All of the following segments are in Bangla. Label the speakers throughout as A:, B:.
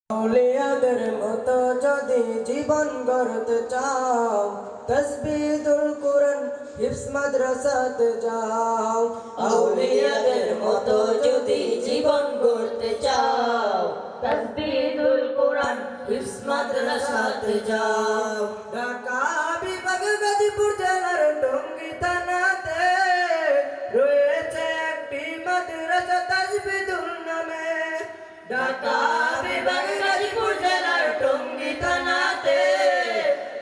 A: আউলিয়াদের মতো যদি জীবন গড়তে চাও, তাসবিহুল কুরআন হিফজ মাদ্রাসাতে যাও।
B: আউলিয়াদের মতো যদি জীবন গড়তে চাও, তাসবিহুল কুরআন হিফজ মাদ্রাসাতে যাও।
A: ঢাকা বিভাগ গাজীপুর জেলার টঙ্গী থানাতে রয়েছে একটি মাদ্রাসা তাসবিহুল নামে।
B: ঢাকা বিভাগ গাজীপুর জেলার টঙ্গী থানাতে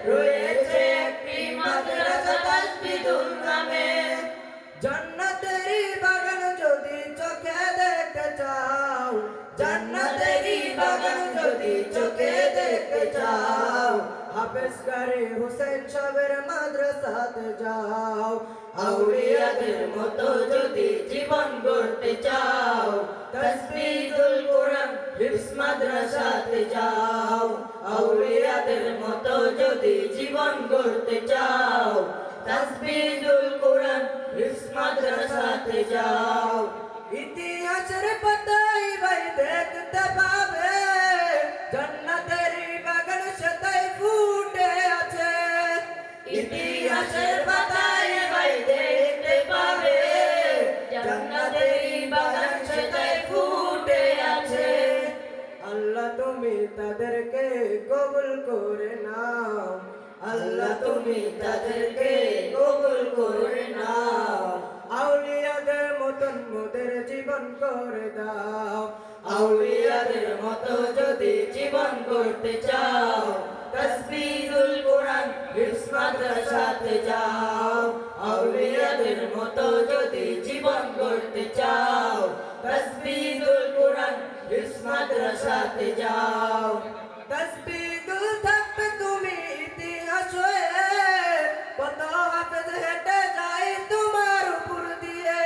B: রয়েছে একটি মাদ্রাসা তাসবিহুল নামে।
A: জান্নাতেরই বাগান যদি চোখে দেখতে চাও,
B: জান্নাতেরই বাগান যদি চোখে দেখতে চাও,
A: হাফেজ কারি হোসেন সাহেবের মাদ্রাসাতে যাও।
B: আউলিয়াদের মতো যদি জীবন গড়তে চাও, তাসবিহুল কুরআন হিফজ মাদ্রাসাতে যাও। আউলিয়াদের মতো যদি জীবন গড়তে চাও, তাসবিহুল কুরআন হিফজ মাদ্রাসাতে যাও।
A: ইতিহাসের পাতায় ভাই দেখতে পাবে, জান্নাতেরই বাগান সেটাই ফুটে আছে।
B: ইতিহাসের পাতায় ভাই দেখতে পাবে, জান্নাতেরই বাগান সেটাই ফুটে আছে।
A: আল্লাহ তুমি তাদেরকে কবুল করে নাও,
B: আল্লাহ তুমি তাদেরকে কবুল করে নাও।
A: আউলিয়াদের মতন মোদের জীবন করে দাও।
B: আউলিয়াদের মতো যদি জীবন গড়তে চাও, তাসবিহুল কুরআন হিফজ মাদ্রাসাতে যাও। আউলিয়াদের মতো যদি জীবন গড়তে চাও, তাসবিহুল কুরআন হিফজ মাদ্রাসাতে যাও।
A: তাসবিহুল থাকবে তুমি ইতিহাস হয়ে, কত হাফেজ হেঁটে যায় তোমার উপর দিয়ে।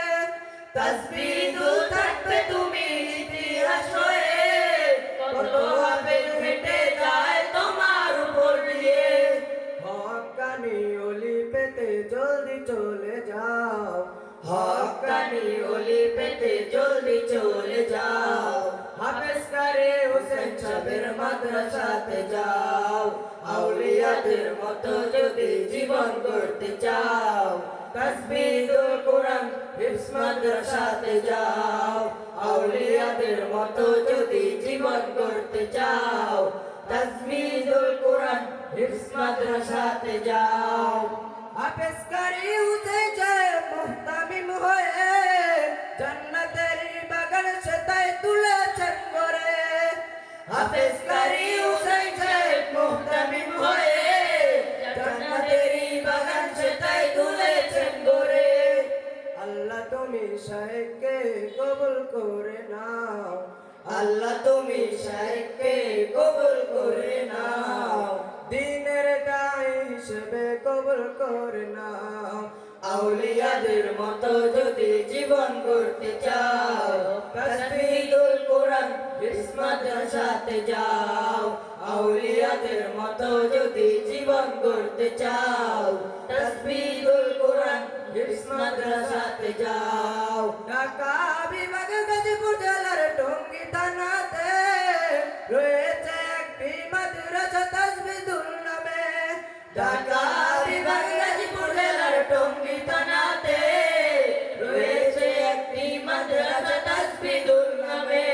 B: তাসবিহুল থাকবে তুমি ইতিহাস হয়ে, কত হাফেজ হেঁটে যায় তোমার উপর দিয়ে।
A: হক্কানি ওলি পেতে জলদি চলে যাও,
B: হক্কানি ওলি পেতে জলদি চলে যাও।
A: হাফেজ কারি হোসেন
B: সাহেবের মাদ্রাসাতে যাও। আউলিয়াদের মতো যদি জীবন গড়তে চাও, তাসবিহুল কুরআন হিফজ মাদ্রাসাতে যাও। আউলিয়াদের মতো যদি জীবন গড়তে চাও, তাসবিহুল কুরআন হিফজ মাদ্রাসাতে যাও।
A: হাফেজ কারি হোসেন সাহেব মুহতামিম হয়ে, জান্নাতেরই বাগান সেটাই তুলেছেন গড়ে।
B: হাফেজ কারি হোসেন সাহেব মুহতামিম হয়ে, জান্নাতেরই বাগান সেটাই তুলেছেন গড়ে।
A: আল্লাহ তুমি শাইখকে কবুল করে নাও,
B: আল্লাহ তুমি শাইখকে কবুল করে নাও।
A: দ্বীনের দায়ী হিসেবে কবুল করে নাও।
B: আউলিয়াদের মতো যদি জীবন গড়তে চাও, তাসবিহুল কুরআন হিফজ মাদ্রাসাতে যাও। আউলিয়াদের মতো যদি জীবন গড়তে চাও, তাসবিহুল কুরআন হিফজ মাদ্রাসাতে যাও।
A: ঢাকা বিভাগ গাজীপুর জেলার টঙ্গী থানাতে রয়েছে একটি মাদ্রাসা তাসবিহুল নামে।
B: ঢাকা বিভাগ গাজীপুর জেলার টঙ্গী থানাতে রয়েছে একটি মাদ্রাসা তাসবিহুল নামে।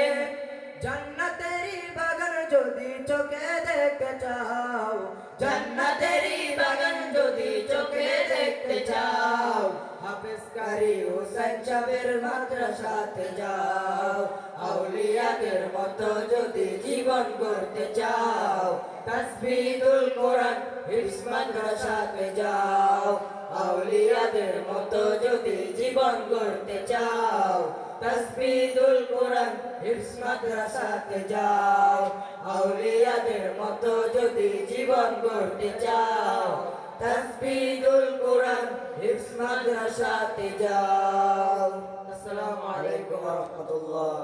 A: জান্নাতেরই বাগান যদি চোখে দেখতে চাও,
B: জান্নাতেরই বাগান যদি চোখে দেখতে চাও,
A: হাফেজ কারি হোসেন
B: সাহেবের মাদ্রাসাতে যাও। আউলিয়াদের মতো যদি জীবন গড়তে চাও, তাসবিহুল কুরআন হিফজ মাদ্রাসাতে যাও। আউলিয়াদের মতো যদি জীবন গড়তে চাও, তাসবিহুল কুরআন হিফজ মাদ্রাসাতে যাও। আউলিয়াদের মতো যদি জীবন গড়তে চাও, তাসবিহুল কুরআন হিফজ মাদ্রাসাতে যাও। আসসালামু আলাইকুম ওয়া রাহমাতুল্লাহ।